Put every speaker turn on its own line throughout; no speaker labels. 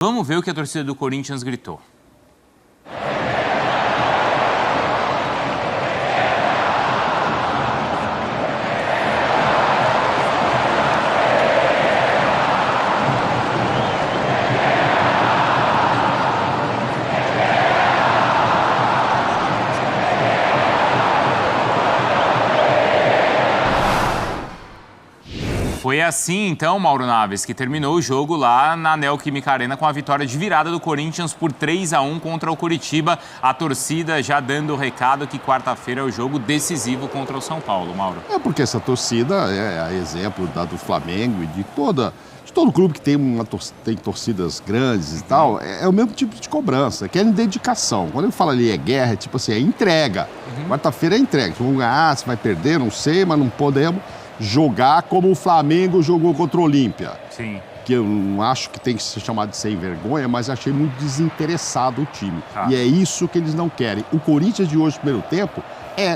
Vamos ver o que a torcida do Corinthians gritou. Foi assim, então, Mauro Naves, que terminou o jogo lá na Neoquímica Arena com a vitória de virada do Corinthians por 3-1 contra o Curitiba. A torcida já dando o recado que quarta-feira é o jogo decisivo contra o São Paulo, Mauro.
É porque essa torcida é a exemplo do Flamengo e de todo clube que tem torcidas grandes e tal, é o mesmo tipo de cobrança, que é dedicação. Quando eu falo ali é guerra, é tipo assim, é entrega. Quarta-feira é entrega. Vamos ganhar, se vai perder, não sei, mas não podemos jogar como o Flamengo jogou contra o Olímpia.
Sim.
Que eu não acho que tem que ser chamado de sem vergonha, mas achei muito desinteressado o time. E é isso que eles não querem. O Corinthians de hoje, no primeiro tempo,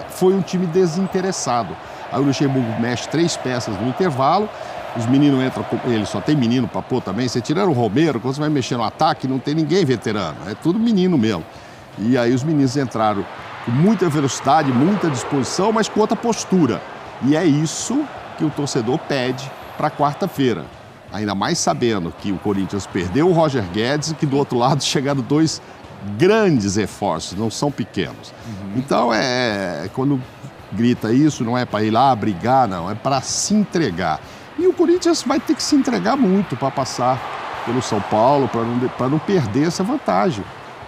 foi um time desinteressado. Aí o Luxemburgo mexe 3 peças no intervalo, os meninos entram, ele só tem menino pra pôr também. Você tirando o Romero, quando você vai mexer no ataque, não tem ninguém veterano, é tudo menino mesmo. E aí os meninos entraram com muita velocidade, muita disposição, mas com outra postura. E é isso que o torcedor pede para quarta-feira. Ainda mais sabendo que o Corinthians perdeu o Roger Guedes e que do outro lado chegaram 2 grandes reforços, não são pequenos. Então, quando grita isso, não é para ir lá brigar, não, é para se entregar. E o Corinthians vai ter que se entregar muito para passar pelo São Paulo, para não perder essa vantagem.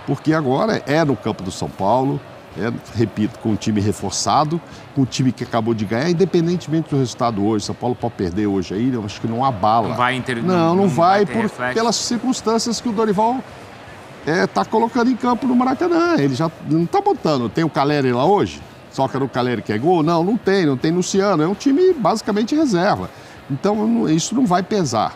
Porque agora é no campo do São Paulo, repito, com um time reforçado, com um time que acabou de ganhar, independentemente do resultado hoje. São Paulo pode perder hoje aí, eu acho que não abala.
Não vai
não vai pelas circunstâncias que o Dorival está colocando em campo no Maracanã. Ele já não está botando. Tem o Caleri lá hoje? Só que era o Caleri que é gol? Não tem Luciano. É um time basicamente reserva. Então isso não vai pesar.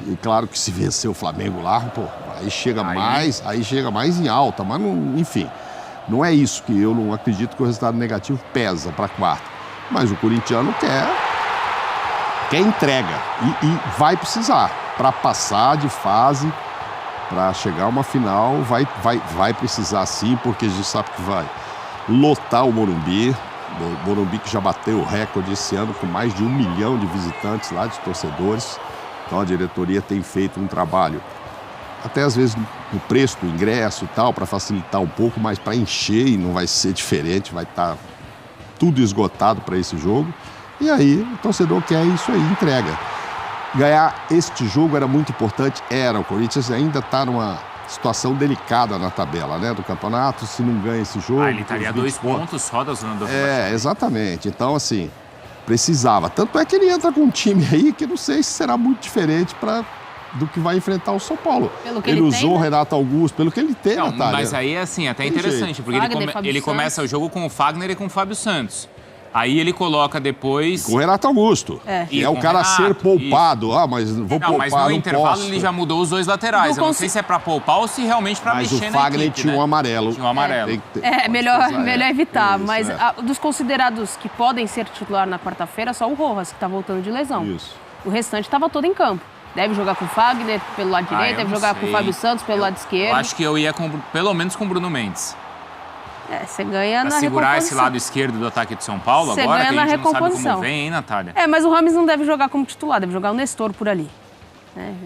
E claro que se vencer o Flamengo lá, pô, aí chega mais em alta, mas não, enfim. Não é isso que eu não acredito que o resultado negativo pesa para quarta. Mas o corintiano quer entrega e vai precisar. Para passar de fase, para chegar a uma final, vai precisar sim, porque a gente sabe que vai lotar o Morumbi. O Morumbi que já bateu o recorde esse ano com mais de 1 milhão de visitantes lá, de torcedores. Então a diretoria tem feito um trabalho, até às vezes no preço do ingresso e tal, para facilitar um pouco, mas para encher e não vai ser diferente, vai estar tudo esgotado para esse jogo. E aí o torcedor quer isso aí, entrega. Ganhar este jogo era muito importante, o Corinthians ainda está numa situação delicada na tabela, né, do campeonato, se não ganha esse jogo...
ele estaria 2 pontos só da zona do rebaixamento.
Exatamente. Então, assim, precisava. Tanto é que ele entra com um time aí que não sei se será muito diferente do que vai enfrentar o São Paulo. Ele usou o Renato Augusto, pelo que ele tem, Natália.
Mas aí, assim, até interessante, porque ele começa o jogo com o Fagner e com o Fábio Santos. Aí ele coloca depois...
Com o Renato Augusto. Que é o cara a ser poupado. Mas vou poupar,
mas no intervalo ele já mudou os 2 laterais. Eu não sei se é pra poupar ou se realmente pra mexer na equipe.
Mas o Fagner tinha um amarelo.
Tinha um amarelo.
Melhor evitar. Isso, mas dos considerados que podem ser titular na quarta-feira, só o Rojas, que tá voltando de lesão.
Isso.
O restante estava todo em campo. Deve jogar com o Fagner pelo lado direito, deve jogar com o Fábio Santos pelo lado esquerdo.
Eu acho que eu ia pelo menos com o Bruno Mendes.
Você ganha na recomposição.
Segurar esse lado esquerdo do ataque de São Paulo agora,
ganha
que a gente
na
não sabe como vem, hein, Natália?
Mas o Rames não deve jogar como titular, deve jogar o Nestor por ali.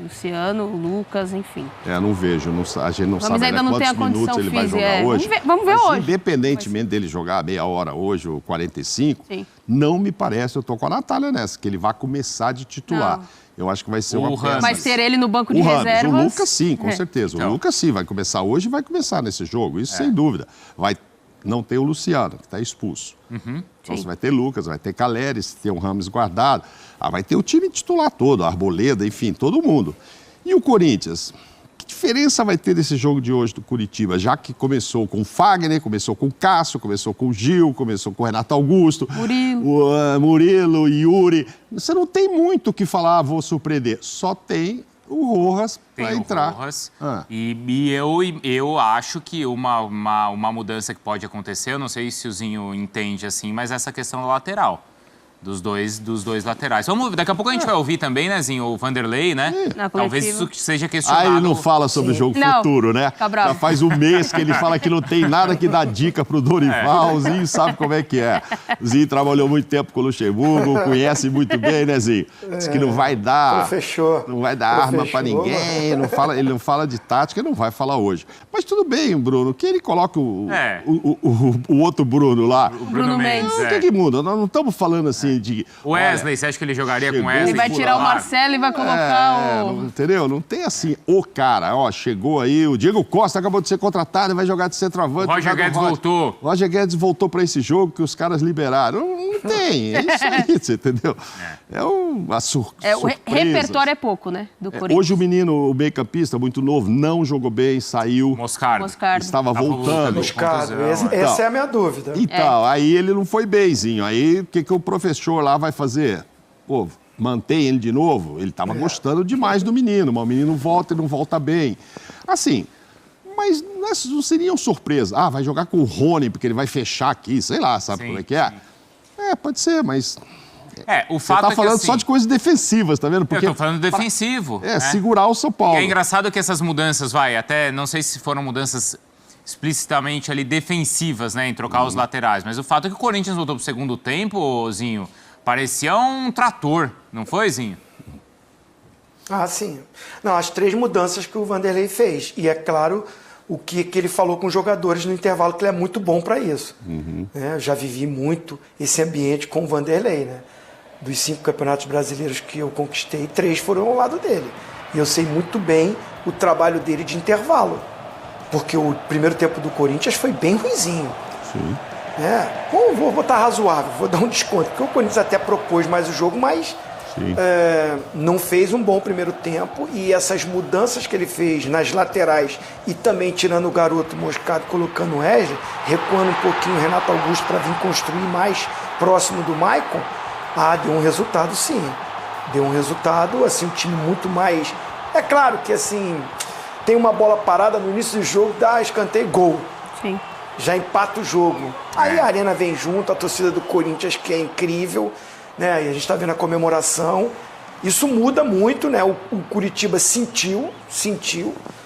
Luciano, o Lucas, enfim.
Não vejo, a gente não sabe
ainda não tem a
quantos minutos ele vai jogar hoje.
Vamos ver hoje.
Independentemente dele jogar meia hora hoje ou 45, não me parece, eu tô com a Natália nessa, que ele vai começar de titular. Eu acho que vai ser uma peça.
Mas ter ele no banco de reservas...
O Lucas sim, com certeza. Então. O Lucas sim, vai começar hoje e vai começar nesse jogo, isso sem dúvida. Não tem o Luciano, que está expulso. Então você vai ter Lucas, vai ter Caleri, se tem o Rames guardado. Vai ter o time titular todo, a Arboleda, enfim, todo mundo. E o Corinthians? Que diferença vai ter desse jogo de hoje do Curitiba? Já que começou com o Fagner, começou com o Cássio, começou com o Gil, começou com o Renato Augusto, Murilo, Yuri. Você não tem muito o que falar, vou surpreender. Só tem o Rojas para entrar.
E eu acho que uma mudança que pode acontecer, eu não sei se o Zinho entende assim, mas essa questão da lateral. dos dois laterais. Daqui a pouco a gente vai ouvir também, né, Zinho, o Vanderlei, né? Talvez isso seja questionado.
Ele não fala sobre o jogo futuro, né? Já faz um mês que ele fala que não tem nada que dá dica pro Dorival. O Zinho sabe como é que é. O Zinho trabalhou muito tempo com o Luxemburgo, conhece muito bem, né, Zinho? Diz que não vai dar...
Não
vai dar arma para ninguém, ele não fala de tática, não vai falar hoje. Mas tudo bem, Bruno, que ele coloca o outro Bruno lá.
O Bruno Mendes.
O que muda? Nós não estamos falando assim de...
O Wesley, você acha que ele jogaria com o Wesley?
Ele vai tirar o Marcelo e vai colocar o...
Entendeu? Não tem assim, o cara, chegou aí, o Diego Costa acabou de ser contratado, vai jogar de centroavante.
O Roger Guedes voltou.
O Roger Guedes voltou para esse jogo que os caras liberaram. Não tem, é isso aí, você entendeu?
O repertório é pouco, né, do Corinthians.
Hoje o menino, o meio-campista, muito novo, não jogou bem, saiu.
Moscardo.
Estava voltando.
Moscardo, essa é a minha dúvida.
Então, aí ele não foi bemzinho. Aí o que o professor lá vai fazer? Pô, mantém ele de novo? Ele estava gostando demais do menino, mas o menino volta e não volta bem. Assim, mas não seria uma surpresa. Vai jogar com o Rony, porque ele vai fechar aqui, sei lá, sabe como é que é? Sim. Pode ser, mas...
o fato
você tá falando só de coisas defensivas, tá vendo?
Porque eu tô falando defensivo.
Segurar o São Paulo.
E é engraçado que essas mudanças, até não sei se foram mudanças explicitamente ali defensivas, né, em trocar os laterais, mas o fato é que o Corinthians voltou pro segundo tempo, Zinho, parecia um trator, não foi, Zinho?
Sim. Não, as 3 mudanças que o Vanderlei fez. E é claro, o que ele falou com os jogadores no intervalo, que ele é muito bom para isso. Eu já vivi muito esse ambiente com o Vanderlei, né? Dos 5 campeonatos brasileiros que eu conquistei, 3 foram ao lado dele. E eu sei muito bem o trabalho dele de intervalo. Porque o primeiro tempo do Corinthians foi bem ruinzinho.
Sim.
Vou botar razoável, vou dar um desconto. Porque o Corinthians até propôs mais o jogo, mas não fez um bom primeiro tempo. E essas mudanças que ele fez nas laterais e também tirando o garoto Moscardo, colocando o Wesley, recuando um pouquinho o Renato Augusto para vir construir mais próximo do Maicon, deu um resultado sim. Deu um resultado, assim, um time muito mais... É claro que, assim, tem uma bola parada no início do jogo, dá escanteio, gol.
Sim.
Já empata o jogo. Aí a Arena vem junto, a torcida do Corinthians, que é incrível, né? E a gente está vendo a comemoração. Isso muda muito, né? O Curitiba sentiu.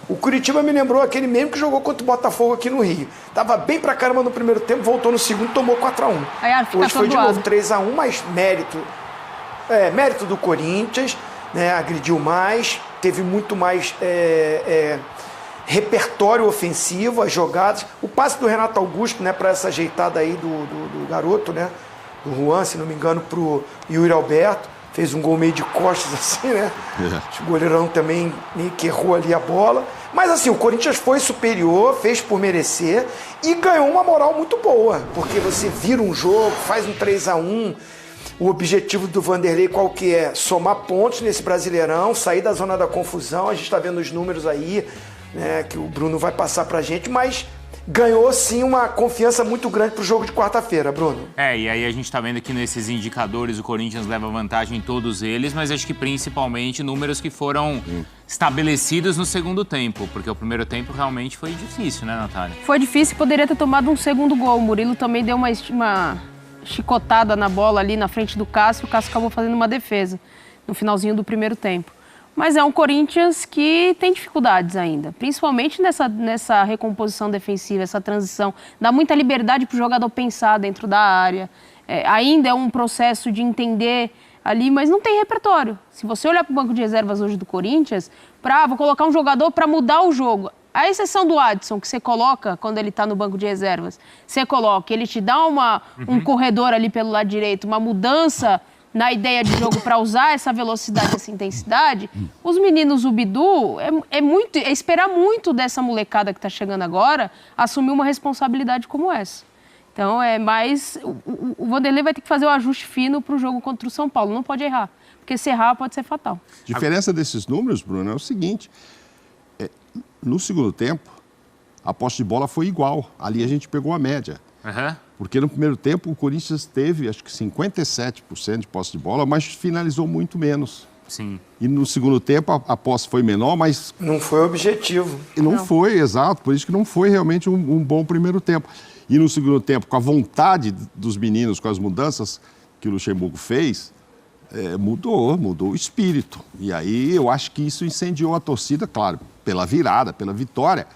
O Curitiba me lembrou aquele mesmo que jogou contra o Botafogo aqui no Rio. Tava bem pra caramba no primeiro tempo, voltou no segundo, tomou 4-1. Hoje foi de novo 3-1, mas mérito do Corinthians, né? Agrediu mais, teve muito mais repertório ofensivo, as jogadas. O passe do Renato Augusto, né, para essa ajeitada aí do garoto, né? Do Juan, se não me engano, pro Yuri Alberto. Fez um gol meio de costas, assim, né? O goleirão também meio que errou ali a bola. Mas, assim, o Corinthians foi superior, fez por merecer e ganhou uma moral muito boa. Porque você vira um jogo, faz um 3-1. O objetivo do Vanderlei qual que é? Somar pontos nesse Brasileirão, sair da zona da confusão. A gente está vendo os números aí, né, que o Bruno vai passar pra gente, mas... ganhou, sim, uma confiança muito grande pro jogo de quarta-feira, Bruno.
E aí a gente tá vendo aqui nesses indicadores, o Corinthians leva vantagem em todos eles, mas acho que principalmente números que foram estabelecidos no segundo tempo, porque o primeiro tempo realmente foi difícil, né, Natália? Foi difícil, poderia ter tomado um segundo gol. O Murilo também deu uma chicotada na bola ali na frente do Cássio, o Cássio acabou fazendo uma defesa no finalzinho do primeiro tempo. Mas é um Corinthians que tem dificuldades ainda, principalmente nessa recomposição defensiva, essa transição. Dá muita liberdade para o jogador pensar dentro da área. Ainda é um processo de entender ali, mas não tem repertório. Se você olhar para o banco de reservas hoje do Corinthians, vou colocar um jogador para mudar o jogo. A exceção do Adson, que você coloca quando ele está no banco de reservas, você coloca, ele te dá um corredor ali pelo lado direito, uma mudança na ideia de jogo para usar essa velocidade, essa intensidade. Os meninos, o Bidu, é esperar muito dessa molecada que está chegando agora assumir uma responsabilidade como essa. Então, o Vanderlei vai ter que fazer o ajuste fino para o jogo contra o São Paulo. Não pode errar, porque se errar pode ser fatal.
A diferença desses números, Bruno, é o seguinte. No segundo tempo, a posse de bola foi igual. Ali a gente pegou a média. Porque no primeiro tempo o Corinthians teve, acho que 57% de posse de bola, mas finalizou muito menos.
Sim.
E no segundo tempo a posse foi menor, mas...
não foi o objetivo.
Não foi, exato. Por isso que não foi realmente um bom primeiro tempo. E no segundo tempo, com a vontade dos meninos, com as mudanças, que o Luxemburgo fez, mudou o espírito. E aí eu acho que isso incendiou a torcida, claro, pela virada, pela vitória,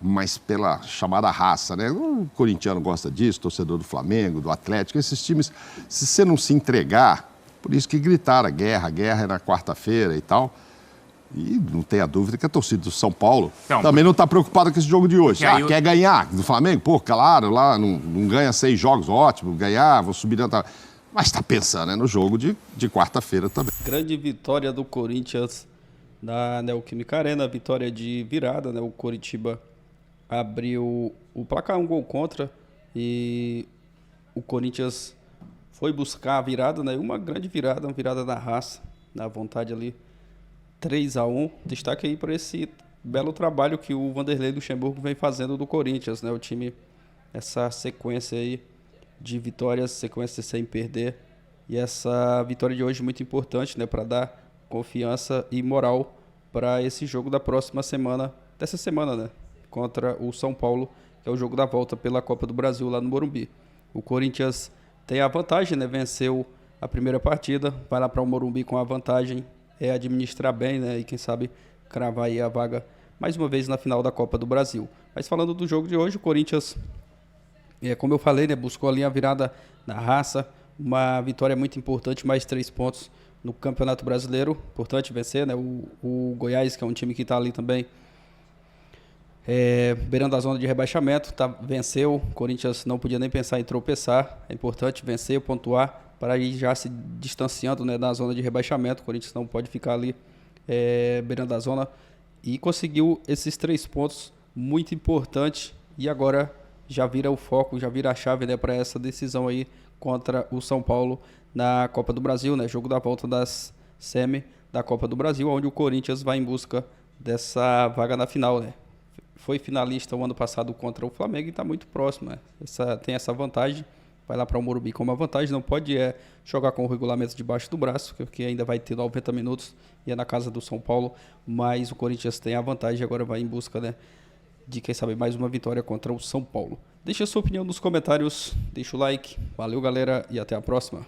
mas pela chamada raça, né? O corintiano gosta disso, torcedor do Flamengo, do Atlético, esses times, se você não se entregar, por isso que gritaram a guerra é na quarta-feira e tal. E não tenha dúvida que a torcida do São Paulo também não está preocupada com esse jogo de hoje. Quer ganhar do Flamengo? Pô, claro, lá não ganha 6 jogos, ótimo, ganhar, vou subir dentro. Mas está pensando no jogo de quarta-feira também.
Grande vitória do Corinthians na Neoquímica Arena, vitória de virada, né? O Coritiba abriu o placar, 1 gol contra, e o Corinthians foi buscar a virada, né? Uma grande virada, uma virada na raça, na vontade ali. 3-1, destaque aí para esse belo trabalho que o Vanderlei Luxemburgo vem fazendo do Corinthians, né? O time, essa sequência aí de vitórias, sequência sem perder, e essa vitória de hoje muito importante, né? Para dar confiança e moral para esse jogo da próxima semana, dessa semana, né? Contra o São Paulo, que é o jogo da volta pela Copa do Brasil lá no Morumbi. O Corinthians tem a vantagem, né? Venceu a primeira partida, vai lá para o Morumbi com a vantagem, administrar bem, né? E quem sabe cravar aí a vaga mais uma vez na final da Copa do Brasil. Mas falando do jogo de hoje, o Corinthians, como eu falei, né? Buscou ali a virada na raça, uma vitória muito importante, mais 3 pontos no Campeonato Brasileiro. Importante vencer, né? O Goiás, que é um time que está ali também beirando a zona de rebaixamento, venceu. O Corinthians não podia nem pensar em tropeçar. É importante vencer, pontuar, para ir já se distanciando, né, da zona de rebaixamento. O Corinthians não pode ficar ali beirando a zona. E conseguiu esses 3 pontos, muito importante. E agora já vira o foco, já vira a chave, né, para essa decisão aí contra o São Paulo na Copa do Brasil, né? Jogo da volta das semi da Copa do Brasil, onde o Corinthians vai em busca dessa vaga na final, né? Foi finalista o ano passado contra o Flamengo e está muito próximo, né? Tem essa vantagem, vai lá para o Morumbi com uma vantagem, não pode jogar com o regulamento debaixo do braço, porque ainda vai ter 90 minutos e é na casa do São Paulo, mas o Corinthians tem a vantagem e agora vai em busca, né, de quem sabe mais uma vitória contra o São Paulo. Deixa a sua opinião nos comentários, deixa o like, valeu galera e até a próxima.